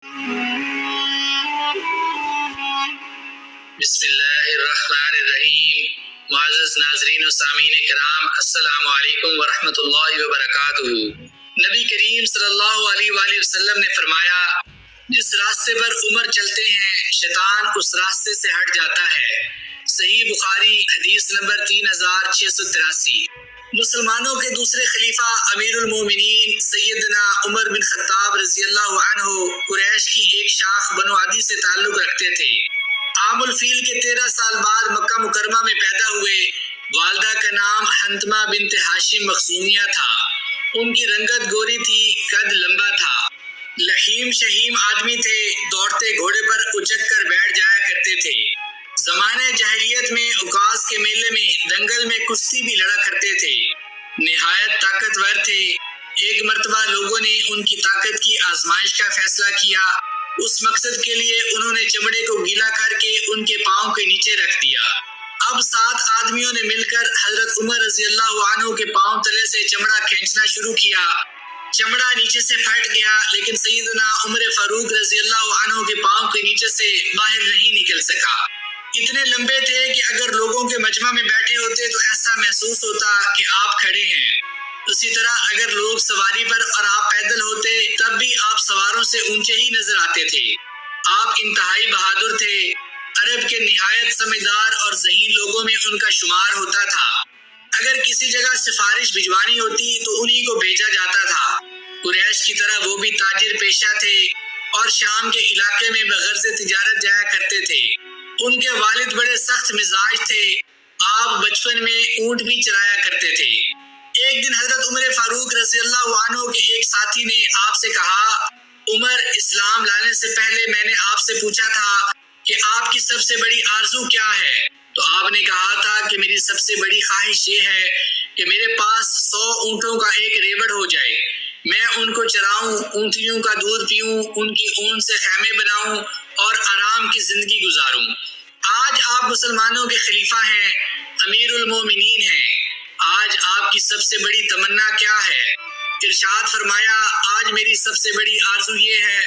بسم اللہ الرحمن الرحیم۔ معزز ناظرین و سامعین کرام، السلام علیکم ورحمۃ اللہ وبرکاتہ۔ نبی کریم صلی اللہ علیہ وآلہ وسلم نے فرمایا، جس راستے پر عمر چلتے ہیں شیطان اس راستے سے ہٹ جاتا ہے۔ صحیح بخاری حدیث نمبر 3683۔ مسلمانوں کے دوسرے خلیفہ امیر المومنین سیدنا عمر بن خطاب رضی اللہ عنہ قریش کی ایک شاخ بنو عدی سے تعلق رکھتے تھے۔ عام الفیل کے 13 سال بعد مکہ مکرمہ میں پیدا ہوئے۔ والدہ کا نام حنتمہ بنت ہاشم مخزومیہ تھا۔ ان کی رنگت گوری تھی، قد لمبا تھا۔ لحیم شہیم آدمی تھے، دوڑتے گھوڑے پر اچک کر بیٹھ جایا کرتے تھے۔ زمانے جاہلیت میں عکاظ کے میلے میں دنگل میں کشتی بھی لڑا کرتے تھے۔ نہایت طاقتور تھے۔ ایک مرتبہ لوگوں نے ان کی طاقت کی آزمائش کا فیصلہ کیا۔ اس مقصد کے لیے انہوں نے چمڑے کو گیلا کر کے ان کے پاؤں کے نیچے رکھ دیا۔ اب 7 آدمیوں نے مل کر حضرت عمر رضی اللہ عنہ کے پاؤں تلے سے چمڑا کھینچنا شروع کیا۔ چمڑا نیچے سے پھٹ گیا، لیکن سیدنا عمر فاروق رضی اللہ عنہ کے پاؤں کے نیچے سے باہر نہیں نکل سکا۔ اتنے لمبے تھے کہ اگر لوگوں کے مجمع میں بیٹھے ہوتے تو ایسا محسوس ہوتا کہ آپ کھڑے ہیں۔ اسی طرح اگر لوگ سواری پر اور آپ پیدل ہوتے تب بھی آپ سواروں سے اونچے ہی نظر آتے تھے۔ آپ انتہائی بہادر تھے۔ عرب کے نہایت سمجھدار اور ذہین لوگوں میں ان کا شمار ہوتا تھا۔ اگر کسی جگہ سفارش بھجوانی ہوتی تو انہی کو بھیجا جاتا تھا۔ قریش کی طرح وہ بھی تاجر پیشہ تھے اور شام کے علاقے میں بغرض تجارت جایا کرتے تھے۔ ان کے والد بڑے سخت مزاج تھے۔ آپ بچپن میں اونٹ بھی چرایا کرتے تھے۔ ایک دن حضرت عمر فاروق رضی اللہ عنہ کے ایک ساتھی نے آپ سے کہا، عمر، اسلام لانے سے پہلے میں نے آپ سے پوچھا تھا کہ آپ کی سب سے بڑی آرزو کیا ہے؟ تو آپ نے کہا تھا کہ میری سب سے بڑی خواہش یہ ہے کہ میرے پاس 100 اونٹوں کا ایک ریوڑ ہو جائے۔ میں ان کو چراؤں، اونٹیوں کا دودھ پیوں، ان کی اون سے خیمے بناؤں اور آرام کی زندگی گزاروں۔ آج آپ مسلمانوں کے خلیفہ ہیں، امیر المومنین ہیں۔ آج آپ کی سب سے بڑی تمنا کیا ہے؟ ارشاد فرمایا، آج میری سب سے بڑی آرزو یہ ہے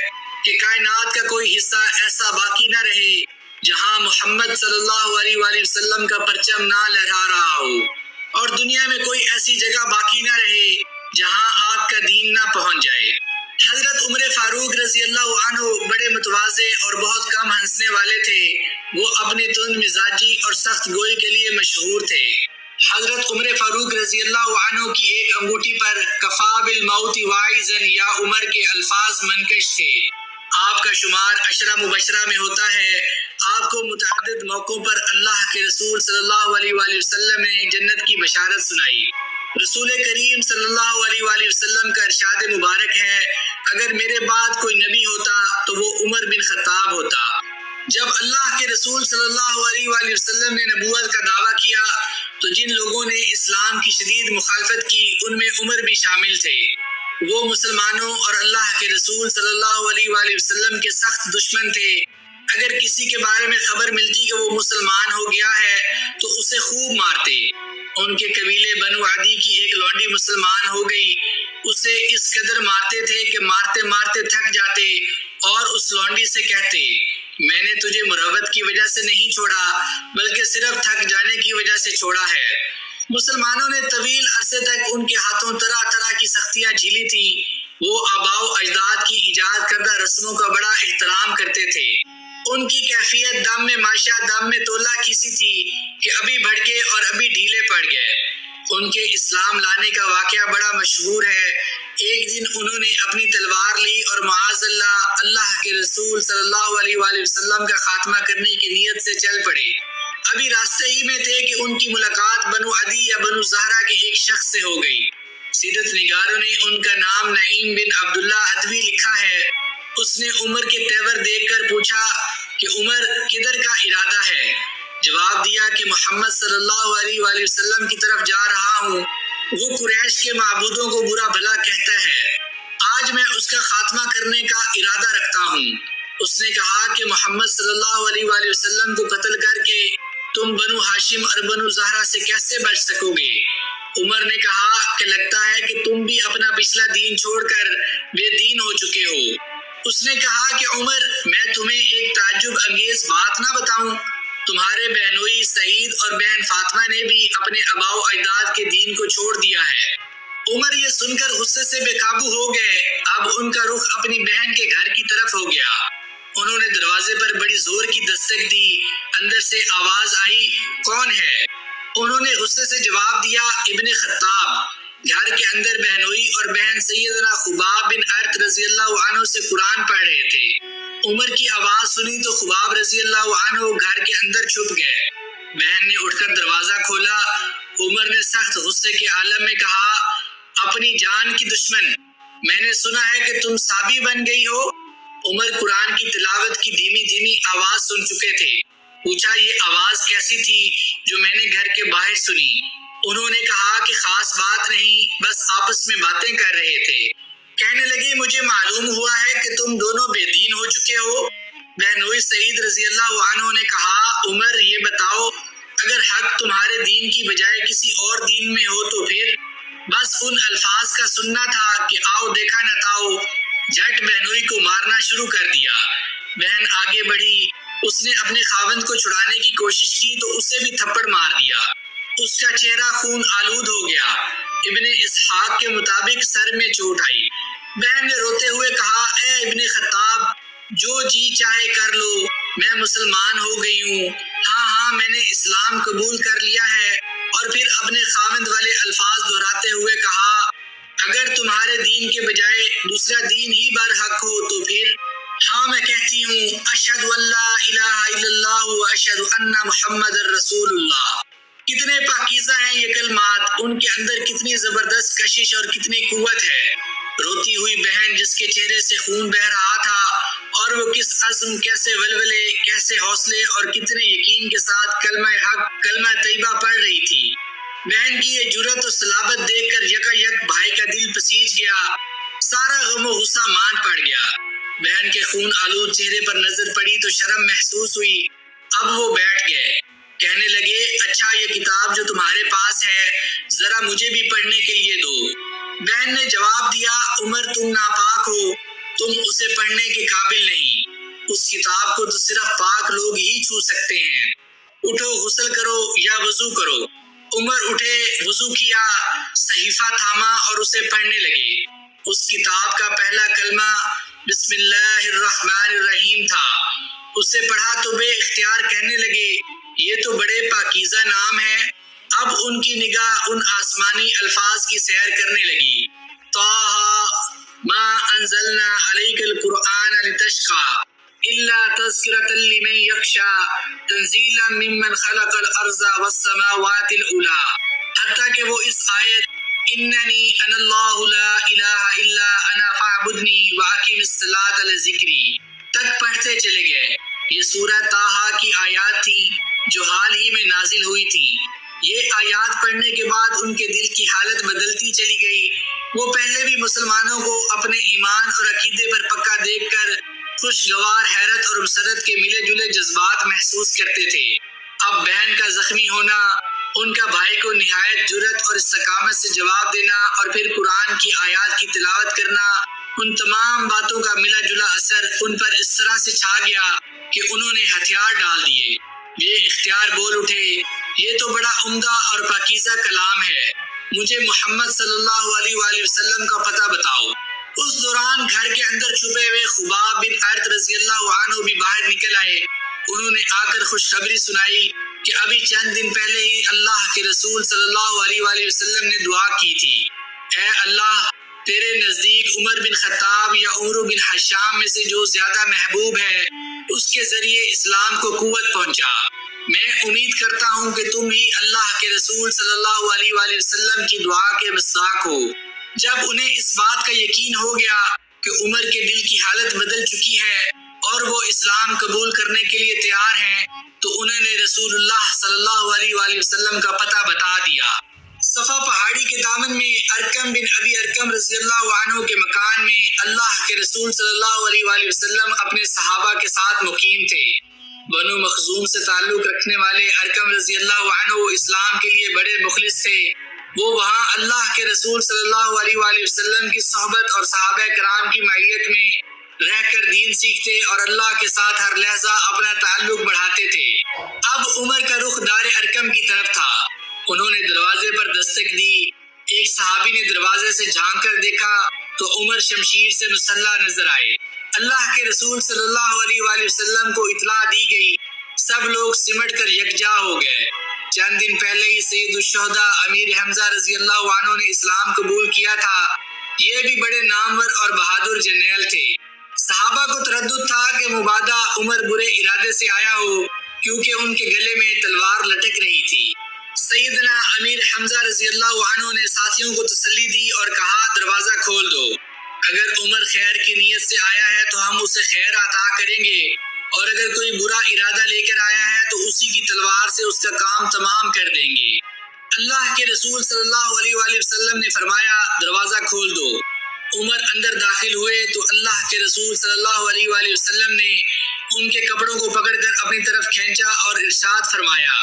کہ کائنات کا کوئی حصہ ایسا باقی نہ رہے جہاں محمد صلی اللہ علیہ وآلہ وسلم کا پرچم نہ لہرا رہا ہو، اور دنیا میں کوئی ایسی جگہ باقی نہ رہے جہاں آپ کا دین نہ پہنچ جائے۔ حضرت عمر فاروق رضی اللہ عنہ بڑے متواضع اور بہت کم ہنسنے والے تھے۔ وہ اپنی تند مزاجی اور سخت گوئی کے لیے مشہور تھے۔ حضرت عمر فاروق رضی اللہ عنہ کی ایک انگوٹھی پر کفا بالموت واعظا یا عمر کے الفاظ منقش تھے۔ آپ کا شمار عشرہ مبشرہ میں ہوتا ہے۔ آپ کو متعدد موقعوں پر اللہ کے رسول صلی اللہ علیہ وآلہ وسلم نے جنت کی بشارت سنائی۔ رسول کریم صلی اللہ علیہ وآلہ وسلم کا ارشاد مبارک ہے، اگر میرے بعد کوئی نبی ہوتا تو وہ عمر بن خطاب ہوتا۔ جب اللہ کے رسول صلی اللہ علیہ وآلہ وسلم نے نبوت کا دعویٰ کیا تو جن لوگوں نے اسلام کی شدید مخالفت کی ان میں عمر بھی شامل تھے۔ وہ مسلمانوں اور اللہ کے رسول صلی اللہ علیہ وآلہ وسلم کے سخت دشمن تھے۔ اگر کسی کے بارے میں خبر ملتی کہ وہ مسلمان ہو گیا ہے تو اسے خوب مارتے۔ ان کے قبیلے بنو عدی کی ایک لونڈی مسلمان ہو گئی، اسے اس قدر مارتے تھے کہ مارتے مارتے تھک جاتے اور اس لونڈی سے کہتے، میں نے تجھے مروت کی وجہ سے نہیں چھوڑا بلکہ صرف تھک جانے کی وجہ سے چھوڑا ہے۔ مسلمانوں نے طویل عرصے تک ان کے ہاتھوں طرح طرح کی سختیاں جھیلی تھیں۔ وہ آباء و اجداد کی ایجاد کردہ رسموں کا بڑا احترام کرتے تھے۔ ان کی کیفیت دم میں ماشا دم میں تولا کیسی تھی کہ ابھی بھڑکے اور ابھی ڈھیلے پڑ گئے۔ ان کے اسلام لانے کا واقعہ بڑا مشہور ہے۔ ایک دن انہوں نے اپنی تلوار لی اور معاذ اللہ اللہ کے رسول صلی اللہ علیہ وآلہ وسلم کا خاتمہ کرنے کی نیت سے چل پڑے۔ ابھی راستے ہی میں تھے کہ ان کی ملاقات بنو عدی یا بنو زہرہ کے ایک شخص سے ہو گئی۔ سیرت نگاروں نے ان کا نام نعیم بن عبداللہ ادوی لکھا ہے۔ اس نے عمر کے تیور دیکھ کر پوچھا کہ عمر کدھر کا ارادہ ہے؟ جواب دیا کہ محمد صلی اللہ علیہ وآلہ وسلم کی طرف جا رہا ہوں۔ وہ قریش کے معبودوں کو برا بھلا کہتا ہے، آج میں اس کا خاتمہ کرنے کا ارادہ رکھتا ہوں۔ اس نے کہا کہ محمد صلی اللہ علیہ وآلہ وسلم کو قتل کر کے تم بنو ہاشم اور بنو زہرہ سے کیسے بچ سکو گے؟ عمر نے کہا کہ لگتا ہے کہ تم بھی اپنا پچھلا دین چھوڑ کر بے دین ہو چکے ہو۔ اس نے کہا کہ عمر، میں تمہیں ایک تعجب انگیز بات نہ بتاؤں؟ تمہارے بہنوئی سعید اور بہن فاطمہ نے بھی اپنے آباء و اجداد کے دین کو چھوڑ دیا ہے۔ عمر یہ سن کر غصے سے بے قابو ہو گئے۔ اب ان کا رخ اپنی بہن کے گھر کی طرف ہو گیا۔ انہوں نے دروازے پر بڑی زور کی دستک دی۔ اندر سے آواز آئی، کون ہے؟ انہوں نے غصے سے جواب دیا، ابن خطاب۔ گھر کے اندر بہنوئی اور بہن سیدنا خباب بن ارت رضی اللہ عنہ سے قرآن پڑھ رہے تھے۔ عمر کی آواز سنی تو خباب رضی اللہ عنہ گھر کے اندر چھپ گئے۔ بہن نے اٹھ کر دروازہ کھولا۔ عمر نے سخت غصے کے عالم میں کہا، اپنی جان کی دشمن، میں نے سنا ہے کہ تم صحابی بن گئی ہو۔ عمر قرآن کی تلاوت کی دھیمی دھیمی آواز سن چکے تھے۔ پوچھا، یہ آواز کیسی تھی جو میں نے گھر کے باہر سنی؟ انہوں نے کہا کہ خاص بات نہیں، بس آپس میں باتیں کر رہے تھے۔ کہنے لگے، مجھے معلوم ہوا ہے کہ تم دونوں بے دین ہو چکے ہو۔ بہنوئی سعید رضی اللہ عنہ نے کہا، عمر یہ بتاؤ، اگر حق تمہارے دین کی بجائے کسی اور دین میں ہو تو پھر؟ بس ان الفاظ کا سننا تھا کہ آؤ دیکھا نہ تاؤ۔ جھٹ بہنوئی کو مارنا شروع کر دیا۔ بہن آگے بڑھی، اس نے اپنے خاوند کو چھڑانے کی کوشش کی تو اسے بھی تھپڑ مار دیا۔ اس کا چہرہ خون آلود ہو گیا۔ ابن اسحاق کے مطابق سر میں چوٹ آئی۔ بہن نے روتے ہوئے کہا، اے ابن خطاب، جو جی چاہے کر لو، میں مسلمان ہو گئی ہوں۔ ہاں میں نے اسلام قبول کر لیا ہے۔ اور پھر اپنے خاوند والے الفاظ دہراتے ہوئے کہا، اگر تمہارے دین کے بجائے دوسرا دین ہی برحق ہو تو پھر؟ ہاں میں کہتی ہوں، اشہد ان لا الہ الا اللہ و اشہد ان محمد رسول اللہ۔ کتنے پاکیزہ ہیں یہ کلمات، ان کے اندر کتنی زبردست کشش اور کتنی قوت ہے۔ روتی ہوئی بہن جس کے چہرے سے خون بہہ رہا تھا، اور وہ کس عزم، کیسے ولولے، کیسے حوصلے اور کتنے یقین کے ساتھ کلمہ حق، کلمہ طیبہ پڑھ رہی تھی۔ بہن کی یہ جرأت و صلابت دیکھ کر یکا بھائی کا دل پسیج گیا، سارا غم و غصہ مان پڑ گیا۔ بہن کے خون آلود چہرے پر نظر پڑی تو شرم محسوس ہوئی۔ اب وہ بیٹھ گئے۔ کہنے لگے، اچھا یہ کتاب جو تمہارے پاس ہے ذرا مجھے بھی پڑھنے کے لیے دو۔ بہن نے جواب دیا، عمر تم ناپاک ہو، تم اسے پڑھنے کے قابل نہیں۔ اس کتاب کو تو صرف پاک لوگ ہی چھو سکتے ہیں۔ اٹھو، غسل کرو یا وضو کرو۔ عمر اٹھے، وضو کیا، صحیفہ تھاما اور اسے پڑھنے لگے۔ اس کتاب کا پہلا کلمہ بسم اللہ الرحمن الرحیم تھا۔ اسے پڑھا تو بے اختیار کہنے لگے، یہ تو بڑے پاکیزہ نام ہے۔ اب ان کی نگاہ ان آسمانی الفاظ کی سیر کرنے لگی، طٰہٰ ما انزلنا علیک القرآن لتشقىٰ الا تذکرۃ لمن یخشىٰ تنزیلا ممن خلق الارض والسماوات العلیٰ، حتیٰ کہ وہ اس آیت اننی انا اللہ لا الہ الا انا فاعبدنی واقم الصلاۃ لذکری تک پڑھتے چلے گئے۔ یہ سورہ طٰہٰ کی آیات تھی جو حال ہی میں نازل ہوئی تھی۔ یہ آیات پڑھنے کے بعد ان کے دل کی حالت بدلتی چلی گئی۔ وہ پہلے بھی مسلمانوں کو اپنے ایمان اور عقیدے پر پکا دیکھ کر خوشگوار حیرت اور مسرت کے ملے جلے جذبات محسوس کرتے تھے۔ اب بہن کا زخمی ہونا، ان کا بھائی کو نہایت جرأت اور استقامت سے جواب دینا اور پھر قرآن کی آیات کی تلاوت کرنا، ان تمام باتوں کا ملا جلا اثر ان پر اس طرح سے چھا گیا کہ انہوں نے ہتھیار ڈال دیے۔ بے اختیار بول اٹھے، یہ تو بڑا عمدہ اور پاکیزہ کلام ہے، مجھے محمد صلی اللہ علیہ وآلہ وسلم کا پتہ بتاؤ۔ اس دوران گھر کے اندر چھپے ہوئے خباب بن ارت رضی اللہ عنہ بھی باہر نکل آئے۔ انہوں نے آ کر خوشخبری سنائی کہ ابھی چند دن پہلے ہی اللہ کے رسول صلی اللہ علیہ وآلہ وسلم نے دعا کی تھی، اے اللہ، تیرے نزدیک عمر بن خطاب یا عمر بن حشام میں سے جو زیادہ محبوب ہے اس کے ذریعے اسلام کو قوت پہنچا۔ میں امید کرتا ہوں کہ تم ہی اللہ کے رسول صلی اللہ علیہ وآلہ وسلم کی دعا کے مصداق ہو۔ جب انہیں اس بات کا یقین ہو گیا کہ عمر کے دل کی حالت بدل چکی ہے اور وہ اسلام قبول کرنے کے لیے تیار ہیں تو انہوں نے رسول اللہ صلی اللہ علیہ وآلہ وسلم کا پتہ بتا دیا۔ صفا پہاڑی کے دامن میں ارکم بن ابی ارکم رضی اللہ عنہ کے مکان میں اللہ کے رسول صلی اللہ علیہ وآلہ وسلم اپنے صحابہ کے ساتھ مقیم تھے۔ بنو مخزوم سے تعلق رکھنے والے ارکم رضی اللہ عنہ اسلام کے لیے بڑے مخلص تھے۔ وہ وہاں اللہ کے رسول صلی اللہ علیہ وآلہ وسلم کی صحبت اور صحابہ کرام کی معیت میں رہ کر دین سیکھتے اور اللہ کے ساتھ ہر لحظہ اپنا تعلق بڑھاتے تھے۔ اب عمر کا رخ دار ارقم کی طرف تھا۔ انہوں نے دروازے پر دستک دی۔ ایک صحابی نے دروازے سے جھانک کر دیکھا تو عمر شمشیر سے مسلح نظر آئے۔ اللہ کے رسول صلی اللہ علیہ وآلہ وسلم کو اطلاع دی گئی۔ سب لوگ سمٹ کر یکجا ہو گئے۔ چند دن پہلے ہی سید الشہداء امیر حمزہ رضی اللہ عنہ نے اسلام قبول کیا تھا۔ یہ بھی بڑے نامور اور بہادر جرنیل تھے۔ صحابہ کو تردد تھا کہ مبادا عمر برے ارادے سے آیا ہو، کیونکہ ان کے گلے میں تلوار لٹک رہی تھی۔ سیدنا امیر حمزہ رضی اللہ عنہ نے ساتھیوں کو تسلی دی اور کہا دروازہ کھول دو۔ اگر عمر خیر کی نیت سے آیا ہے تو ہم اسے خیر عطا کریں گے، اور اگر کوئی برا ارادہ لے کر آیا ہے تو اسی کی تلوار سے اس کا کام تمام کر دیں گے۔ اللہ کے رسول صلی اللہ علیہ وآلہ وسلم نے فرمایا دروازہ کھول دو۔ عمر اندر داخل ہوئے تو اللہ کے رسول صلی اللہ علیہ وآلہ وسلم نے ان کے کپڑوں کو پکڑ کر اپنی طرف کھینچا اور ارشاد فرمایا،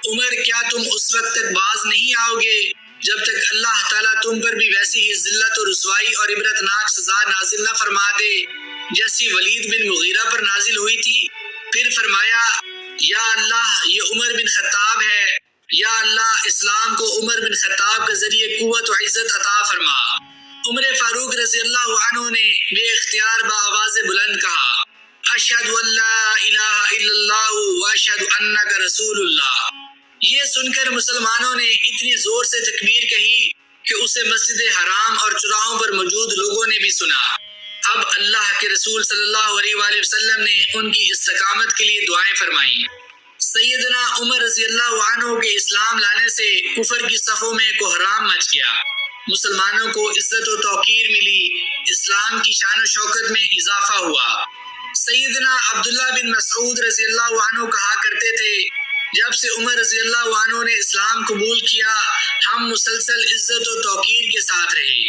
عمر کیا تم اس وقت تک باز نہیں آؤ گے جب تک اللہ تعالیٰ تم پر بھی ویسی ہی ذلت و رسوائی اور عبرتناک سزا نازل نہ فرما دے جیسی ولید بن مغیرہ پر نازل ہوئی تھی؟ پھر فرمایا، یا اللہ یہ عمر بن خطاب ہے، یا اللہ اسلام کو عمر بن خطاب کے ذریعے قوت و عزت عطا فرما۔ عمر فاروق رضی اللہ عنہ نے بے اختیار بآواز بلند کہا، اشہد ان لا الہ الا اللہ و اشہد انک رسول اللہ۔ یہ سن کر مسلمانوں نے اتنی زور سے تکبیر کہی کہ اسے مسجد حرام اور چراہوں پر موجود لوگوں نے بھی سنا۔ اب اللہ کے رسول صلی اللہ علیہ وآلہ وسلم نے ان کی استقامت کے لیے دعائیں فرمائیں۔ سیدنا عمر رضی اللہ عنہ کے اسلام لانے سے کفر کی صفوں میں کوہرام مچ گیا۔ مسلمانوں کو عزت و توقیر ملی، اسلام کی شان و شوکت میں اضافہ ہوا۔ سیدنا عبداللہ بن مسعود رضی اللہ عنہ کہا کرتے تھے، جب سے عمر رضی اللہ عنہ نے اسلام قبول کیا ہم مسلسل عزت و توقیر کے ساتھ رہے۔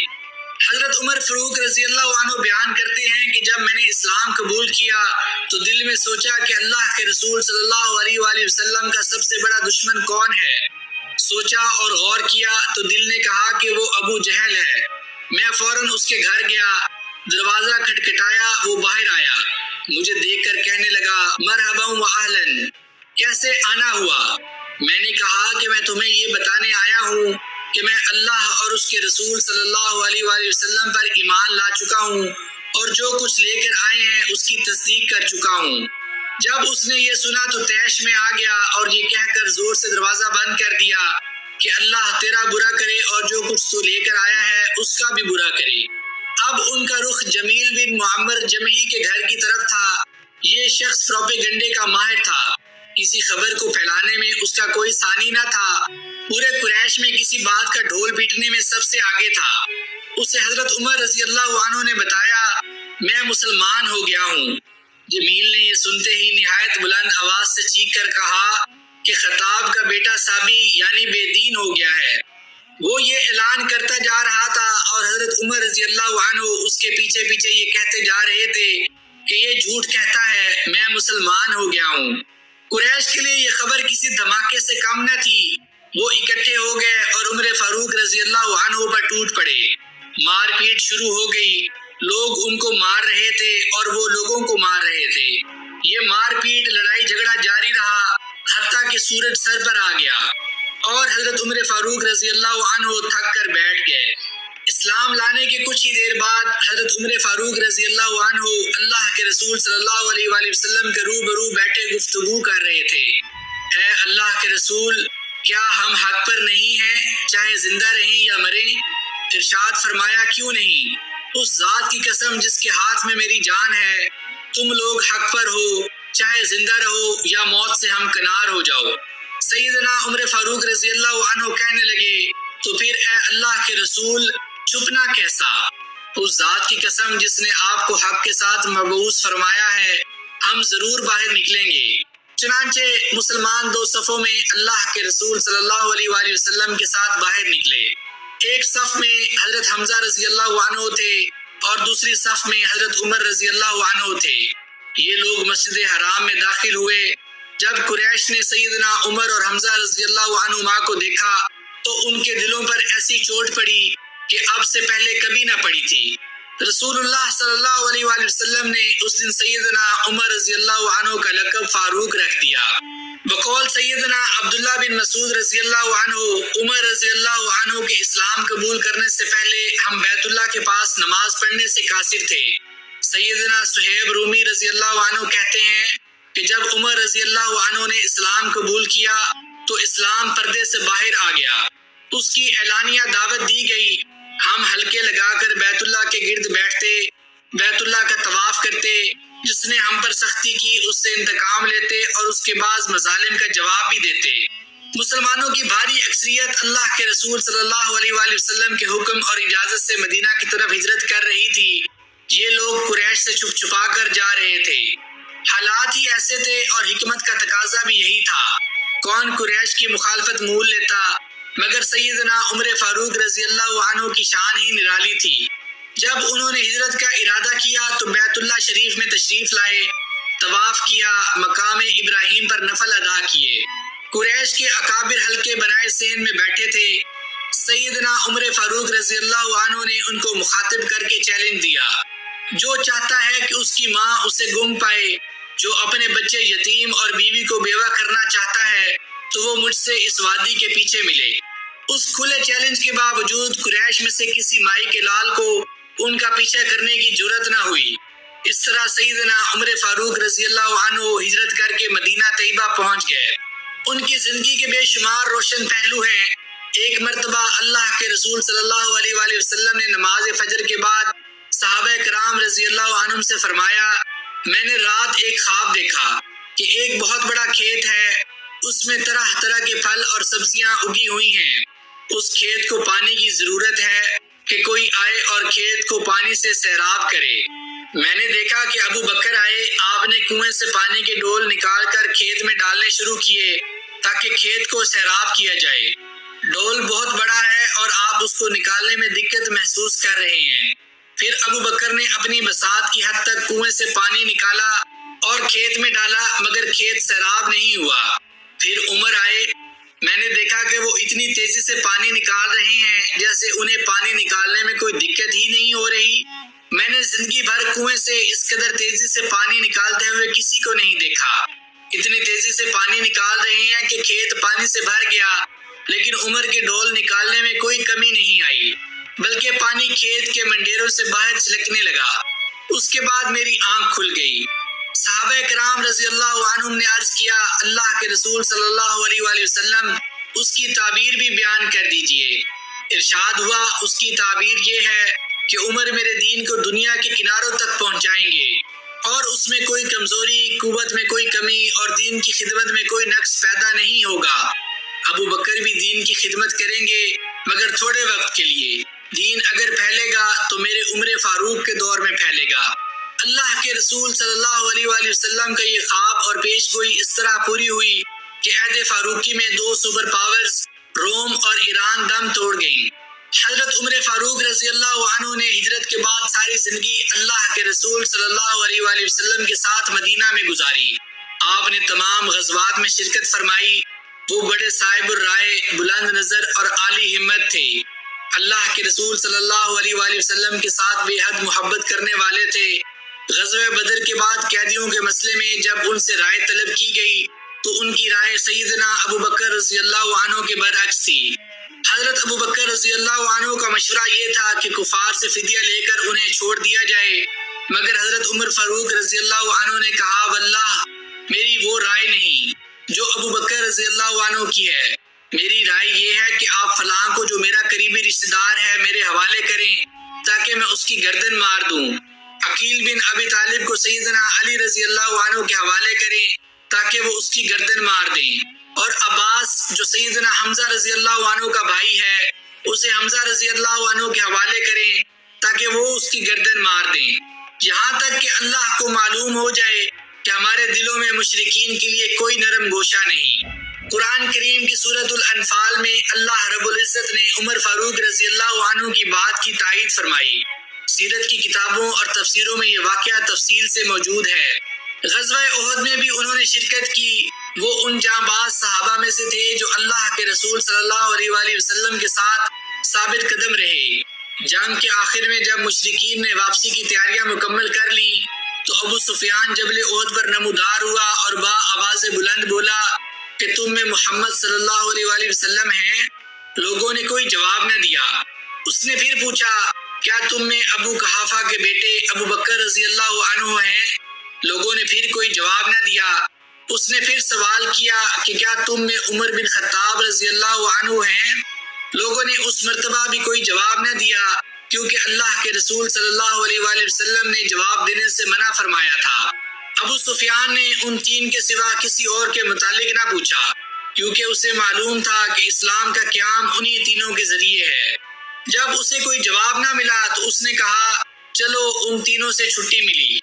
حضرت عمر فاروق رضی اللہ عنہ بیان کرتے ہیں کہ جب میں نے اسلام قبول کیا تو دل میں سوچا کہ اللہ کے رسول صلی اللہ علیہ وآلہ وسلم کا سب سے بڑا دشمن کون ہے؟ سوچا اور غور کیا تو دل نے کہا کہ وہ ابو جہل ہے۔ میں فوراً اس کے گھر گیا، دروازہ کھٹکھٹایا، وہ باہر آیا، مجھے دیکھ کر کہنے لگا مرحبا و اہلاً، کیسے آنا ہوا؟ میں نے کہا کہ میں تمہیں یہ بتانے آیا ہوں کہ میں اللہ اور اس کے رسول صلی اللہ علیہ وآلہ وسلم پر ایمان لا چکا ہوں اور جو کچھ لے کر آئے ہیں اس کی تصدیق کر چکا ہوں۔ جب اس نے یہ سنا تو طیش میں آ گیا اور یہ کہہ کر زور سے دروازہ بند کر دیا کہ اللہ تیرا برا کرے اور جو کچھ تو لے کر آیا ہے اس کا بھی برا کرے۔ اب ان کا رخ جمیل بن معمر جمحی کے گھر کی طرف تھا۔ یہ شخص پروپیگنڈے کا ماہر تھا، کسی خبر کو پھیلانے میں اس کا کوئی ثانی نہ تھا، پورے قریش میں کسی بات کا ڈھول پیٹنے میں سب سے آگے تھا۔ اسے حضرت عمر رضی اللہ عنہ نے بتایا، میں مسلمان ہو گیا ہوں۔ جمیل نے یہ سنتے ہی نہایت بلند آواز سے چیخ کر کہا کہ خطاب کا بیٹا صابی یعنی بے دین ہو گیا ہے۔ وہ یہ اعلان کرتا جا رہا تھا اور حضرت عمر رضی اللہ عنہ اس کے پیچھے پیچھے یہ کہتے جا رہے تھے کہ یہ جھوٹ کہتا ہے، میں مسلمان ہو گیا ہوں۔ قریش کے لیے یہ خبر کسی دھماکے سے کم نہ تھی۔ وہ اکٹھے ہو گئے اور عمر فاروق رضی اللہ عنہ پر ٹوٹ پڑے۔ مار پیٹ شروع ہو گئی، لوگ ان کو مار رہے تھے اور وہ لوگوں کو مار رہے تھے۔ یہ مار پیٹ لڑائی جھگڑا جاری رہا حتیٰ کہ سورج سر پر آ گیا اور حضرت عمر فاروق رضی اللہ عنہ تھک کر بیٹھ گئے۔ اسلام لانے کے کچھ ہی دیر بعد حضرت عمر فاروق رضی اللہ عنہ اللہ کے رسول صلی اللہ علیہ وآلہ وسلم کے روبرو بیٹھے گفتگو کر رہے تھے۔ اے اللہ کے رسول، کیا ہم حق پر نہیں ہیں چاہے زندہ رہیں یا مریں؟ ارشاد فرمایا، کیوں نہیں؟ اس ذات کی قسم جس کے ہاتھ میں میری جان ہے، تم لوگ حق پر ہو، چاہے زندہ رہو یا موت سے ہم کنار ہو جاؤ۔ سیدنا عمر فاروق رضی اللہ عنہ کہنے لگے، تو پھر اے اللہ کے رسول چھپنا کیسا؟ اس ذات کی قسم جس نے آپ کو حق کے ساتھ مبعوث فرمایا ہے، ہم ضرور باہر نکلیں گے۔ چنانچہ مسلمان دو صفوں میں اللہ کے رسول صلی اللہ علیہ وآلہ وسلم کے ساتھ باہر نکلے۔ ایک صف میں حضرت حمزہ رضی اللہ عنہ تھے اور دوسری صف میں حضرت عمر رضی اللہ عنہ تھے۔ یہ لوگ مسجد حرام میں داخل ہوئے۔ جب قریش نے سیدنا عمر اور حمزہ رضی اللہ عنہما کو دیکھا تو ان کے دلوں پر ایسی چوٹ پڑی کہ اب سے پہلے کبھی نہ پڑی تھی۔ رسول اللہ صلی اللہ علیہ وآلہ وسلم نے اس دن سیدنا عمر رضی اللہ عنہ کا لقب فاروق رکھ دیا۔ بقول سیدنا عبداللہ بن مسعود رضی اللہ عنہ، عمر رضی اللہ عنہ کے اسلام قبول کرنے سے پہلے ہم بیت اللہ کے پاس نماز پڑھنے سے قاصر تھے۔ سیدنا صہیب رومی رضی اللہ عنہ کہتے ہیں کہ جب عمر رضی اللہ عنہ نے اسلام قبول کیا تو اسلام پردے سے باہر آ گیا، اس کی اعلانیہ دعوت دی گئی، ہم حلقے لگا کر بیت اللہ کے گرد بیٹھتے، بیت اللہ کا طواف کرتے، جس نے ہم پر سختی کی اس سے انتقام لیتے اور اس کے بعد مظالم کا جواب بھی دیتے۔ مسلمانوں کی بھاری اکثریت اللہ کے رسول صلی اللہ علیہ وآلہ وسلم کے حکم اور اجازت سے مدینہ کی طرف ہجرت کر رہی تھی۔ یہ لوگ قریش سے چھپ چھپا کر جا رہے تھے، حالات ہی ایسے تھے اور حکمت کا تقاضا بھی یہی تھا۔ کون قریش کی مخالفت مول لیتا، مگر سیدنا عمر فاروق رضی اللہ عنہ کی شان ہی نرالی تھی۔ جب انہوں نے ہجرت کا ارادہ کیا تو بیت اللہ شریف میں تشریف لائے، طواف کیا، مقام ابراہیم پر نفل ادا کیے۔ قریش کے اکابر حلقے بنائے سین میں بیٹھے تھے۔ سیدنا عمر فاروق رضی اللہ عنہ نے ان کو مخاطب کر کے چیلنج دیا، جو چاہتا ہے کہ اس کی ماں اسے گم پائے، جو اپنے بچے یتیم اور بیوی کو بیوہ کرنا چاہتا ہے تو وہ مجھ سے اس وادی کے پیچھے ملے۔ اس کھلے چیلنج کے باوجود قریش میں سے کسی مائی کے لال کو ان کا پیچھا کرنے کی جرات نہ ہوئی۔ اس طرح سیدنا عمر فاروق رضی اللہ عنہ ہجرت کر کے مدینہ طیبہ پہنچ گئے۔ ان کی زندگی کے بے شمار روشن پہلو ہیں۔ ایک مرتبہ اللہ کے رسول صلی اللہ علیہ وآلہ وسلم نے نماز فجر کے بعد صحابہ کرام رضی اللہ عنہم سے فرمایا، میں نے رات ایک خواب دیکھا کہ ایک بہت بڑا کھیت ہے، اس میں طرح طرح کے پھل اور سبزیاں اگی ہوئی ہیں۔ اس کھیت کو پانی کی ضرورت ہے کہ کوئی آئے اور کھیت کو پانی سے سیراب کرے۔ میں نے دیکھا کہ ابو بکر آئے، آپ نے کنویں سے پانی کے ڈول نکال کر کھیت میں ڈالنے شروع کیے تاکہ کھیت کو سیراب کیا جائے۔ ڈول بہت بڑا ہے اور آپ اس کو نکالنے میں دقت محسوس کر رہے ہیں۔ پھر ابو بکر نے اپنی بساط کی حد تک کنویں سے پانی نکالا اور کھیت میں ڈالا، مگر کھیت سیراب نہیں ہوا۔ پھر عمر آئے، میں نے دیکھا کہ وہ اتنی تیزی سے پانی نکال رہے ہیں جیسے انہیں پانی نکالنے میں کوئی دقت ہی نہیں ہو رہی۔ میں نے زندگی بھر کنویں سے اس قدر تیزی سے پانی نکالتے ہوئے کسی کو نہیں دیکھا۔ اتنی تیزی سے پانی نکال رہے ہیں کہ کھیت پانی سے بھر گیا، لیکن عمر کے ڈول نکالنے میں کوئی کمی نہیں آئی، بلکہ پانی کھیت کے منڈیروں سے باہر چھلکنے لگا۔ اس کے بعد میری آنکھ کھل گئی۔ صحابہ کرام رضی اللہ عنہم نے عرض کیا، اللہ کے رسول صلی اللہ علیہ وآلہ وسلم اس کی تعبیر بھی بیان کر دیجئے۔ ارشاد ہوا، اس کی تعبیر یہ ہے کہ عمر میرے دین کو دنیا کے کناروں تک پہنچائیں گے اور اس میں کوئی کمزوری، قوت میں کوئی کمی اور دین کی خدمت میں کوئی نقص پیدا نہیں ہوگا۔ ابو بکر بھی دین کی خدمت کریں گے، مگر تھوڑے وقت کے لیے۔ دین اگر پھیلے گا تو میرے عمر فاروق کے دور میں پھیلے گا۔ اللہ کے رسول صلی اللہ علیہ وآلہ وسلم کا یہ خواب اور پیش گوئی اس طرح پوری ہوئی کہ عہد فاروقی میں دو سپر پاورز روم اور ایران دم توڑ گئیں۔ حضرت عمر فاروق رضی اللہ عنہ نے ہجرت کے بعد ساری زندگی اللہ کے رسول صلی اللہ علیہ وآلہ وسلم کے ساتھ مدینہ میں گزاری۔ آپ نے تمام غزوات میں شرکت فرمائی۔ وہ بڑے صاحب الرائے، بلند نظر اور عالی ہمت تھے۔ اللہ کے رسول صلی اللہ علیہ وآلہ وسلم کے ساتھ بے حد محبت کرنے والے تھے۔ غزوہ بدر کے بعد قیدیوں کے مسئلے میں جب ان سے رائے طلب کی گئی تو ان کی رائے سیدنا ابو بکر رضی اللہ عنہ کے برعکس تھی۔ حضرت ابو بکر رضی اللہ عنہ کا مشورہ یہ تھا کہ کفار سے فدیہ لے کر انہیں چھوڑ دیا جائے، مگر حضرت عمر فاروق رضی اللہ عنہ نے کہا، واللہ میری وہ رائے نہیں جو ابو بکر رضی اللہ عنہ کی ہے۔ میری رائے یہ ہے کہ آپ فلاں کو جو میرا قریبی رشتہ دار ہے میرے حوالے کریں تاکہ میں اس کی گردن مار دوں۔ عقیل بن ابی طالب کو سیدنا علی رضی اللہ عنہ کے حوالے کریں تاکہ وہ اس کی گردن مار دیں، اور عباس جو سیدنا حمزہ رضی اللہ عنہ کا بھائی ہے اسے حمزہ رضی اللہ عنہ کے حوالے کریں تاکہ وہ اس کی گردن مار دیں، یہاں تک کہ اللہ کو معلوم ہو جائے کہ ہمارے دلوں میں مشرکین کے لیے کوئی نرم گوشہ نہیں۔ قرآن کریم کی سورۃ الانفال میں اللہ رب العزت نے عمر فاروق رضی اللہ عنہ کی بات کی تائید فرمائی۔ سیرت کی کتابوں اور تفسیروں میں یہ واقعہ تفصیل سے موجود ہے۔ غزوہ احد میں بھی انہوں نے شرکت کی۔ وہ ان جانباز صحابہ میں سے تھے جو اللہ کے رسول صلی اللہ علیہ وآلہ وسلم کے ساتھ ثابت قدم رہے۔ جنگ کے آخر میں جب مشرکین نے واپسی کی تیاریاں مکمل کر لی تو ابو سفیان جبل احد پر نمودار ہوا اور با آواز بلند بولا کہ تم میں محمد صلی اللہ علیہ وآلہ وسلم ہیں۔ لوگوں نے کوئی جواب نہ دیا۔ اس نے پھر پوچھا کیا تم میں ابو قحافہ کے بیٹے ابو بکر رضی اللہ عنہ ہیں؟ لوگوں نے پھر کوئی جواب نہ دیا۔ اس نے پھر سوال کیا کہ کیا تم میں عمر بن خطاب رضی اللہ عنہ ہیں؟ لوگوں نے اس مرتبہ بھی کوئی جواب نہ دیا کیونکہ اللہ کے رسول صلی اللہ علیہ وآلہ وسلم نے جواب دینے سے منع فرمایا تھا۔ ابو سفیان نے ان تین کے سوا کسی اور کے متعلق نہ پوچھا کیونکہ اسے معلوم تھا کہ اسلام کا قیام انہی تینوں کے ذریعے ہے۔ جب اسے کوئی جواب نہ ملا تو اس نے کہا چلو ان تینوں سے چھٹی ملی۔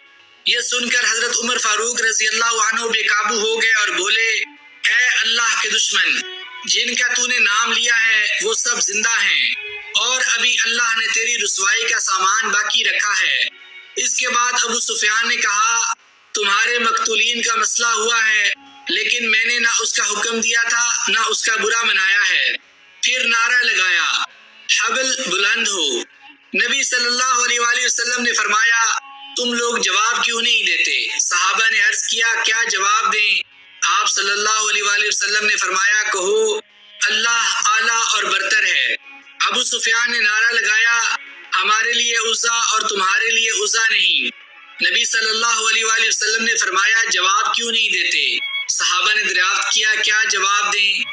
یہ سن کر حضرت عمر فاروق رضی اللہ عنہ بے قابو ہو گئے اور بولے اے اللہ کے دشمن، جن کا تو نے نام لیا ہے وہ سب زندہ ہیں اور ابھی اللہ نے تیری رسوائی کا سامان باقی رکھا ہے۔ اس کے بعد ابو سفیان نے کہا تمہارے مقتولین کا مسئلہ ہوا ہے لیکن میں نے نہ اس کا حکم دیا تھا نہ اس کا برا منایا ہے۔ پھر نعرہ لگایا حبل بلند ہو۔ نبی صلی اللہ علیہ وآلہ وسلم نے فرمایا تم لوگ جواب کیوں نہیں دیتے؟ صحابہ نے عرض کیا کیا جواب دیں؟ آپ صلی اللہ علیہ وآلہ وسلم نے فرمایا کہو اللہ اعلیٰ اور برتر ہے۔ ابو سفیان نے نعرہ لگایا ہمارے لیے عزا اور تمہارے لیے عزا نہیں۔ نبی صلی اللہ علیہ وآلہ وسلم نے فرمایا جواب کیوں نہیں دیتے؟ صحابہ نے دریافت کیا کیا جواب دیں؟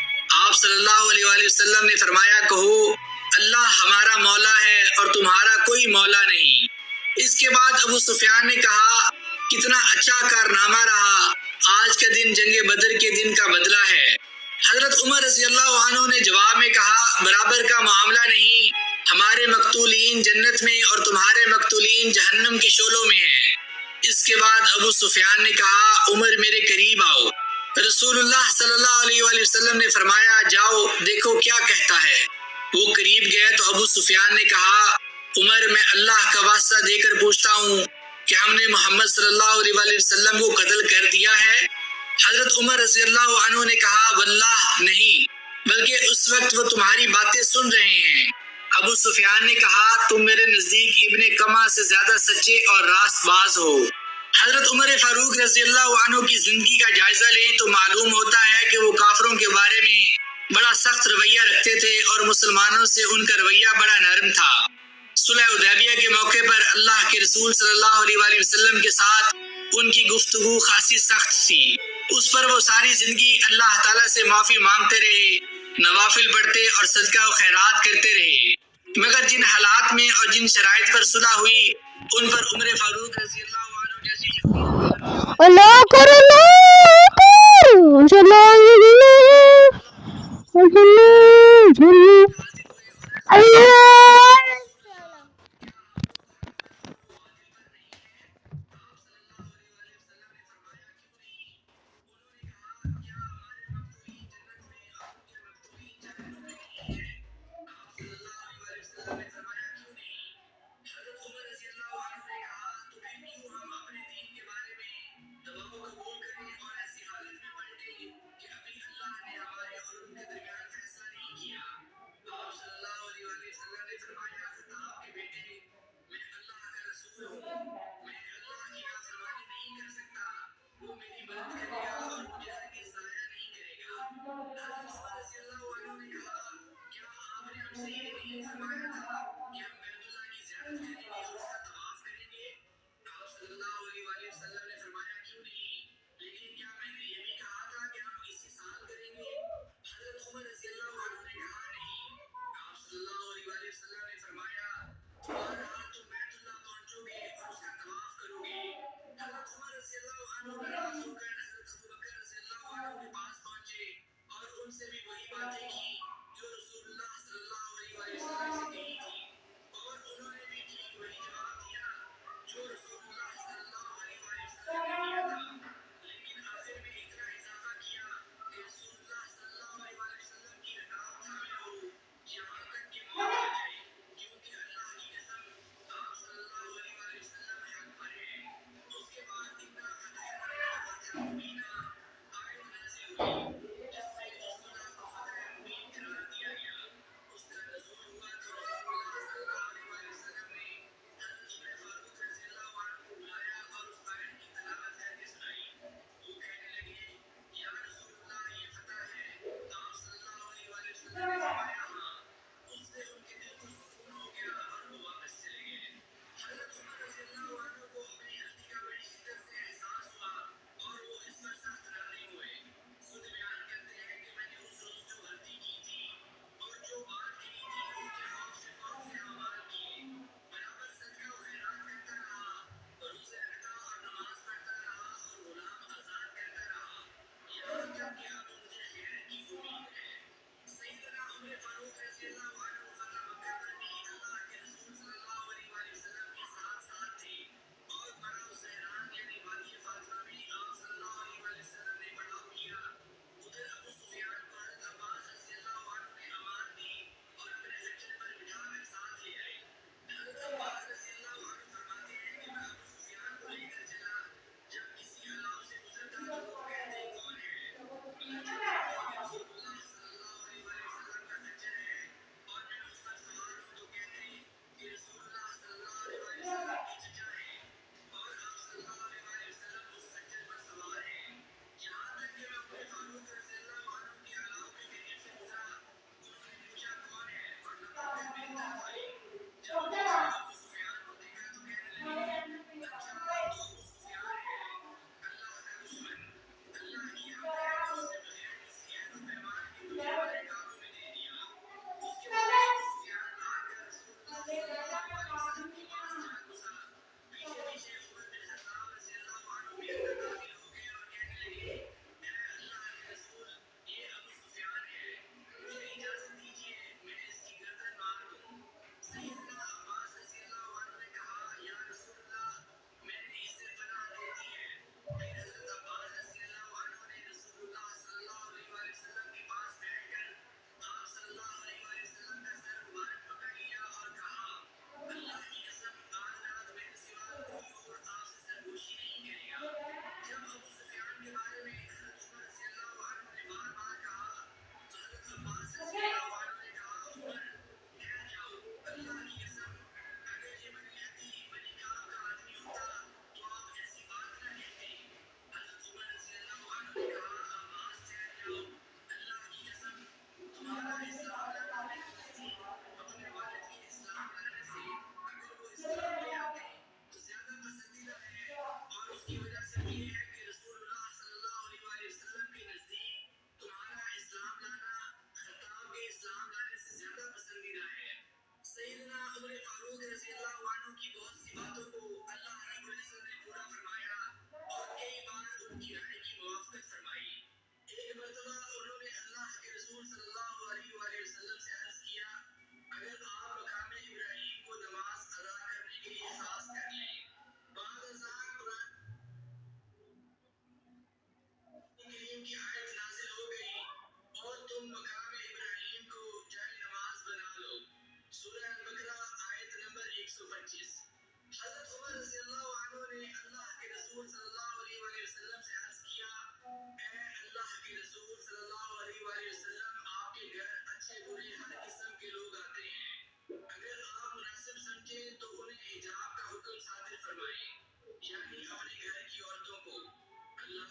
آپ صلی اللہ علیہ وآلہ وسلم نے فرمایا کہو اللہ ہمارا مولا ہے اور تمہارا کوئی مولا نہیں۔ اس کے بعد ابو سفیان نے کہا کتنا اچھا کارنامہ رہا، آج کا دن جنگ بدر کے دن کا بدلہ ہے۔ حضرت عمر رضی اللہ عنہ نے جواب میں کہا برابر کا معاملہ نہیں، ہمارے مقتولین جنت میں اور تمہارے مقتولین جہنم کے شعلوں میں ہیں۔ اس کے بعد ابو سفیان نے کہا عمر میرے قریب آؤ۔ رسول اللہ صلی اللہ علیہ وآلہ وسلم نے فرمایا جاؤ دیکھو کیا کہتا ہے۔ وہ قریب گئے تو ابو سفیان نے کہا عمر میں اللہ کا واسطہ دے کر پوچھتا ہوں کہ ہم نے محمد صلی اللہ علیہ وآلہ وسلم کو قتل کر دیا ہے؟ حضرت عمر رضی اللہ عنہ نے کہا واللہ نہیں، بلکہ اس وقت وہ تمہاری باتیں سن رہے ہیں۔ ابو سفیان نے کہا تم میرے نزدیک ابن کما سے زیادہ سچے اور راست باز ہو۔ حضرت عمر فاروق رضی اللہ عنہ کی زندگی کا جائزہ لیں تو معلوم ہوتا ہے کہ وہ کافروں کے بارے میں بڑا سخت رویہ رکھتے تھے اور مسلمانوں سے ان کا رویہ بڑا نرم تھا۔ صلح حدیبیہ کے موقع پر اللہ کے رسول صلی اللہ علیہ وآلہ وسلم کے ساتھ ان کی گفتگو خاصی سخت تھی۔ اس پر وہ ساری زندگی اللہ تعالیٰ سے معافی مانگتے رہے، نوافل پڑھتے اور صدقہ و خیرات کرتے رہے، مگر جن حالات میں اور جن شرائط پر صلح ہوئی ان پر عمر فاروق رضی اللہ عنہ جیسی اللہ اکبر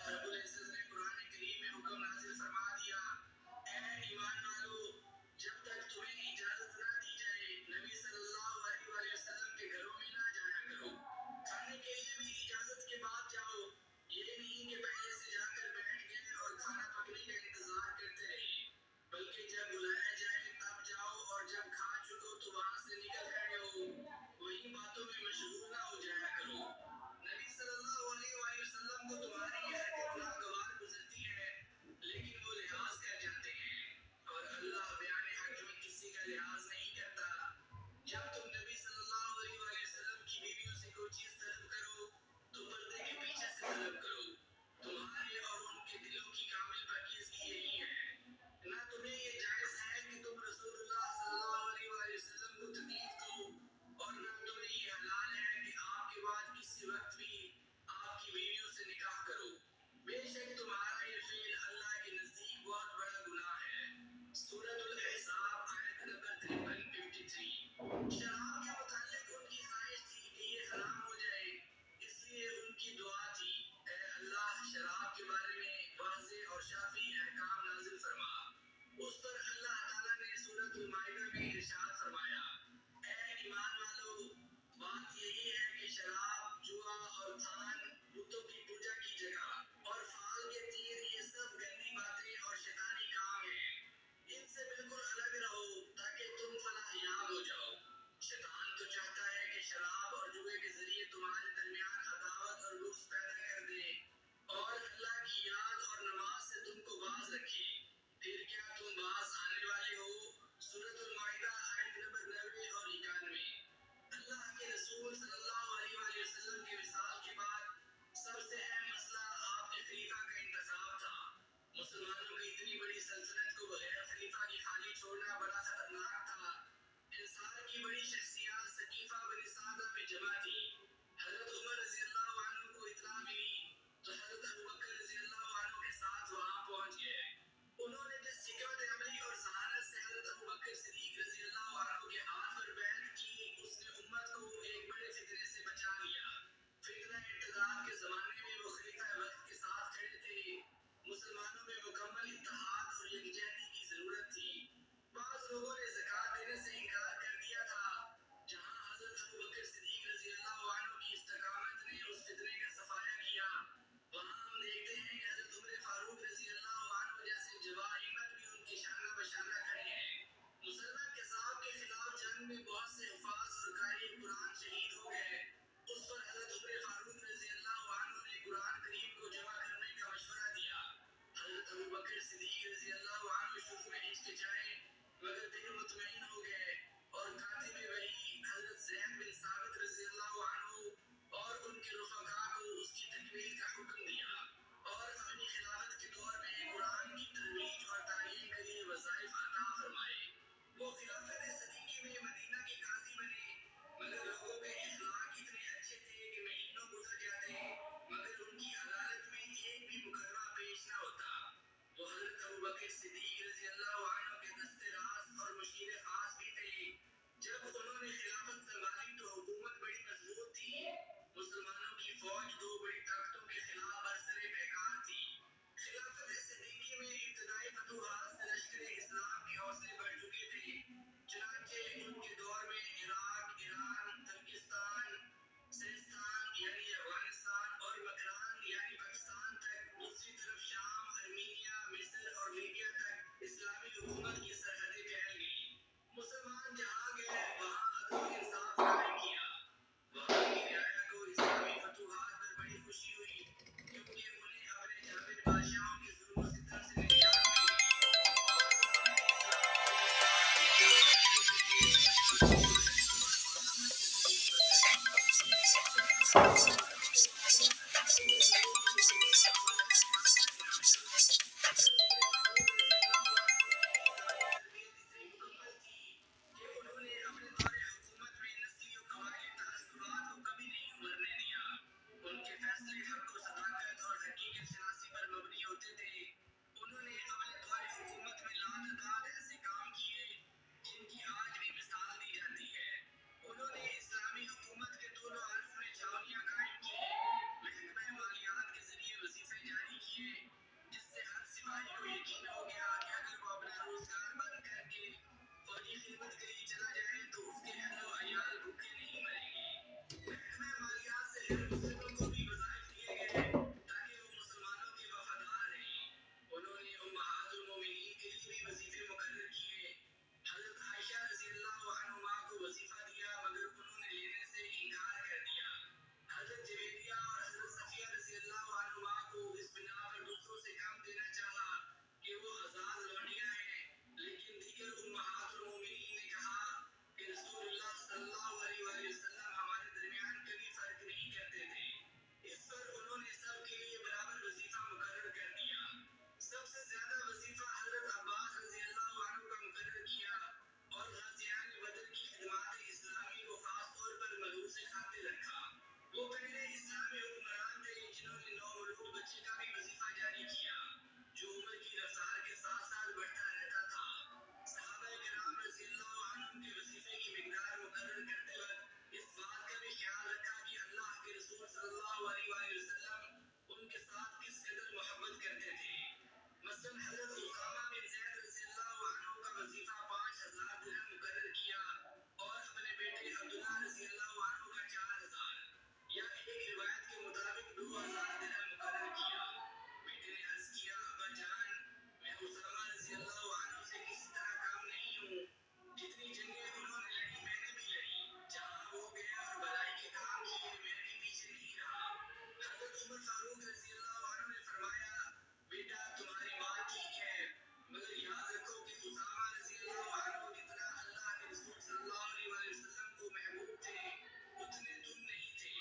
رب العزت نے قرآن کریم میں حکم نازل فرما دیا، اے ایمان والو، جب تک تمہیں اجازت نہ دی جائے نبی صلی اللہ علیہ وآلہ وسلم کے گھروں میں نہ جایا کرو۔ کھانے کے لیے بھی اجازت کے بعد جاؤ، یہ نہیں کہ پہلے سے جا کر بیٹھ گئے اور کھانا پکنے کا انتظار کرتے رہے، بلکہ جب بلایا جائے تب جاؤ، اور جب کھا چکو تو وہاں سے نکل کھڑے ہو، وہی باتوں میں مشغول نہ ہو جایا کرو۔ نبی صلی اللہ علیہ وآلہ وسلم کو تمہاری یہ حرکت ناگوار گزرتی ہے، لیکن وہ لحاظ کر جاتے ہیں، اور اللہ بیان حق میں کسی کا لحاظ نہیں کرتا۔ جب تم نبی صلی اللہ علیہ وآلہ وسلم کی بیویوں سے کوئی چیز طلب کرو تو پردے کے پیچھے سے طلب کرو، تمہارے اور ان کے دلوں کی کامل پاکیزگی یہی ہے۔ نہ تمہیں یہ جائز ہے کہ تم رسول اللہ صلی اللہ علیہ وآلہ وسلم کو تکلیف دو، اور نہ تمہیں یہ حلال ہے کہ آپ کے بعد کسی وقت بھی آپ کی بیویوں سے نکاح کرو۔ بے شک تمہارا یہ فعل اللہ کے نزدیک بہت بڑا گناہ ہے۔ سورۃ الاحزاب آیت نمبر 53۔ شراب کے متعلق ان کی خواہش تھی کہ یہ حرام ہو جائے، اس لیے ان کی دعا تھی، اے اللہ شراب کے بارے میں واضح اور شافی احکام نازل فرما۔ اس پر اللہ تعالیٰ نے سورۃ المائدہ میں ارشاد فرمایا، اے ایمان والو، بات یہی ہے کہ شراب، جوا اور تھان بتوں کی پوجا کی جگہ اور فال کے تیر یہ سب گندی باتیں اور شیطانی کام ہیں، ان سے بالکل الگ رہو تاکہ تم فلاح یاب ہو جاؤ۔ شیطان تو چاہتا ہے کہ شراب اور جوئے کے ذریعے تمہارے درمیان عداوت اور بغض پیدا کر دے، اور اللہ کی یاد اور نماز سے تم کو باز رکھے۔ پھر کیا تم باز آنے والے ہو؟ سورۃ المائدہ آیت نمبر 90 اور 91۔ اللہ کے رسول صلی اللہ علیہ وآلہ وسلم کے وصال کے بعد سب سے اہم مسئلہ آپ کے خلیفہ کا انتخاب تھا۔ مسلمانوں کی اتنی بڑی سلطنت کو بغیر خلیفہ کی خالی چھوڑنا بڑا خطرناک تھا۔ انصار کی بڑی شخصیات ثقیفہ بن سعدہ میں جمع تھی۔ حضرت عمر رضی اللہ عنہ کو اطلاع ملی تو حضرت ابوبکر رضی اللہ عنہ کے ساتھ وہاں پہنچ گئے۔ انہوں نے جس حکمت عملی اور ذہانت سے حضرت ابوبکر صدیق رضی اللہ عنہ کے ہاتھ پر بیعت کی، اس نے امت کو ایک بڑے فتنے سے بچا لیا۔ فتنہ ارتداد کے زمانے میں وہ خلیفہ وقت کے ساتھ کھڑے تھے۔ مسلمانوں میں مکمل اتحاد اور یکجہتی کی ضرورت تھی۔ بعض لوگوں نے زکوٰۃ دینے سے انکار کر دیا تھا، خدمت کے لیے چلا جائے تو اس کے اہل و عیال بھوکے نہیں مریں گے۔ محکمہ مالیات سے غیر مسلموں کو بھی وظائف دیے گئے تاکہ وہ مسلمانوں کے وفادار رہیں۔ انہوں نے امہات المومنین کے لیے بھی وظیفے مقرر کیے۔ حضرت عائشہ رضی اللہ عنہما کو وظیفہ دیا مگر انہوں نے لینے سے انکار کر دیا۔ حضرت جویریہ اور حضرت صفیہ رضی اللہ عنہما کو اس بنا پر دوسروں سے کم دینا چاہا کہ وہ آزاد لونڈیاں ہیں، لیکن دیگر امہات المومنین نے کہا کہ رسول اللہ صلی اللہ علیہ وآلہ وسلم ہمارے درمیان کبھی فرق نہیں کرتے تھے۔ اس پر انہوں نے سب کے لیے برابر وظیفہ مقرر کر دیا۔ سب سے زیادہ وظیفہ حضرت عباس رضی اللہ عنہ کا مقرر کیا اور غازیان بدر کی خدمات اسلامی کو خاص طور پر ملحوظ خاطر رکھا۔ وہ پہلے اسلامی حکمران تھے جنہوں نے 9 مولود بچے کا بھی وظیفہ جاری کیا جو عمر کی رفتار کے ساتھ ساتھ بڑھتا رہتا تھا۔ صحابہ کرام رضی اللہ عنہم کے وظیفے کی مقدار مقرر کرتے وقت اس بات کا بھی خیال رکھا کہ اللہ کے رسول صلی اللہ علیہ وآلہ وسلم ان کے ساتھ کس قدر محبت کرتے تھے۔ مثلاً حضرت اسامہ بن زید رضی اللہ عنہ کا وظیفہ 5000 درہم مقرر کیا اور اپنے بیٹے عبداللہ رضی اللہ عنہ کا 4000 یا ایک روایت کے مطابق 2000 درہم مقرر کیا۔ بیٹے نے عرض کیا ابا جان میں اسامہ رضی اللہ عنہ سے کسی طرح کم نہیں ہوں، جتنی جنگیں انہوں نے لڑی میں نے بھی لڑی، جہاں وہ گئے اور بھلائی کے کام کیے میں بھی پیچھے نہیں رہا۔ حضرت عمر فاروق رضی اللہ عنہ نے فرمایا بیٹا تمہاری بات ٹھیک ہے مگر یاد رکھو کہ اسامہ رضی اللہ عنہ جتنا اللہ کے رسول صلی اللہ علیہ وآلہ وسلم کو محبوب تھے اتنے تم نہیں تھے،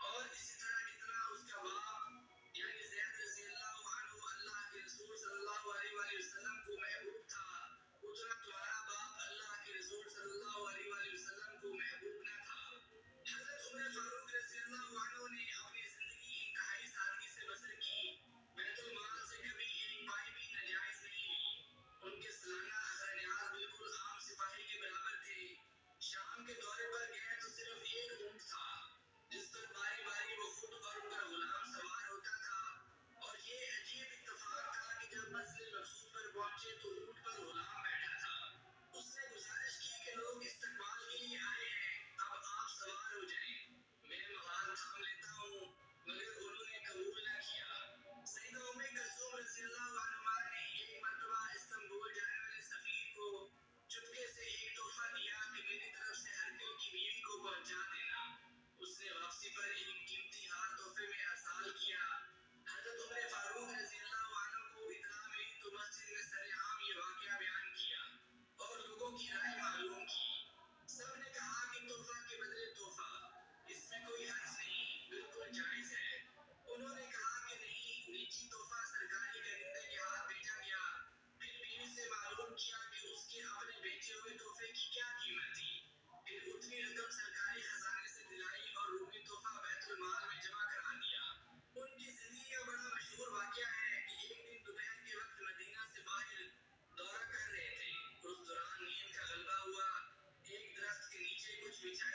اور اسی طرح جتنا اس کا باپ یعنی زید رضی اللہ عنہ اللہ کے رسول صلی اللہ علیہ وآلہ وسلم کو محبوب تھا اتنا تمہارا باپ اللہ کے رسول صلی اللہ علیہ وآلہ وسلم کو محبوب نہ تھا۔ حضرت عمر فاروق رضی اللہ عنہ نے اپنی زندگی انتہائی سادگی سے بسر کی، بیت المال سے کبھی ایک پائی بھی ناجائز نہیں لی۔ ان کے سالانہ اخراجات بالکل عام سپاہی کے برابر تھے۔ شام کے دورے پر گئے تو صرف ایک اونٹ تھا جس پر باری باری وہ خود اور ان کا غلام سوار ہوتا تھا، اور یہ عجیب اتفاق تھا کہ جب منزل مقصود پر پہنچے تو اونٹ پر غلام بیٹھا تھا۔ اس نے گزارش کی کہ لوگ استقبال کے لیے آئے ہیں، اب آپ سوار ہو جائیں، میں مہار تھام لیتا ہوں، مگر انہوں نے قبول نہ کیا۔ سیدہ ام کلثوم رضی اللہ عنہا نے ایک مرتبہ استنبول جانے والے سفیر کو چپکے سے ایک تحفہ دیا کہ میری طرف سے ہرکل کی بیوی کو پہنچا دینا۔ اس نے واپسی پر ایک قیمتی ہار تحفے میں ارسال کیا۔ حضرت عمر فاروق رضی اللہ عنہ کو اطلاع ملی تو مسجد میں سرعام یہ واقعہ بیان کیا اور لوگوں کی رائے معلوم کی۔ سب نے کہا کہ تحفہ کے بدلے تحفہ، اس میں کوئی حرج نہیں، بالکل جائز ہے۔ انہوں نے کہا کہ نہیں، نجی تحفہ سرکاری درندے کے ہاتھ بھیجا گیا۔ پھر بیوی سے معلوم کیا کہ اس کے اپنے بیچے ہوئے تحفے کی کیا قیمت تھی، پھر اتنی رقم سرکاری خزانے سے دلائی اور رومی تحفہ بیت المال میں جمع کرا دیا۔ ان کی زندگی کا بڑا مشہور واقعہ ہے کہ ایک دن دوپہر کے وقت مدینہ سے باہر دورہ کر رہے تھے، اس دوران نیند کا غلبہ ہوا، ایک درخت کے نیچے کچھ بچھائے